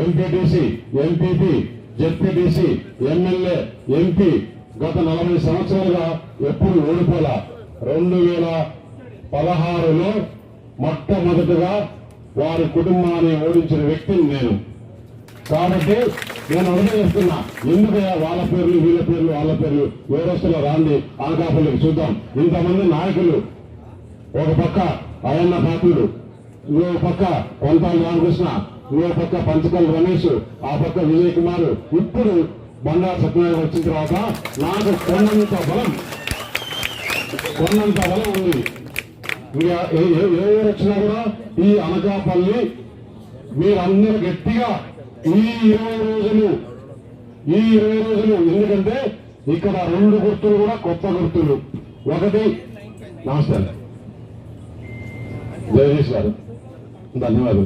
MPTC, MPP, ZPTC, MLA, MP గత 40 సంవత్సరాలుగా ఎప్పుడు ఓడిపోలా. 2016లో మొట్టమొదటిగా వారి కుటుంబాన్ని ఓడించిన వ్యక్తిని నేను. కాబట్టి నేను అర్థం చేస్తున్నా, ఎందుకయ్యా వాళ్ళ పేర్లు, వీళ్ళ పేర్లు, వాళ్ళ పేర్లు ఎవరొస్తున్నా రాండి అనకాపల్లికి చూద్దాం. ఇంతమంది నాయకులు, ఒక పక్క అయన్న పాత్రుడు, ఇంకో పక్క కొంతాల రామకృష్ణ, ఇంకో పక్క పంచకల్ రమేష్, ఆ పక్క విజయ్ కుమార్, ఇప్పుడు బండారు సత్యనారాయణ వచ్చిన తర్వాత నాకు కొన్నంత బలం ఉంది. ఇంకా ఎవరు వచ్చినా కూడా ఈ అనకాపల్లి మీరందరూ గట్టిగా ఈ 20 రోజులు, ఎందుకంటే ఇక్కడ 2 గుర్తులు కూడా కొత్త గుర్తులు. ఒకటి, నమస్తే జగదీష్ గారు, ధన్యవాదాలు.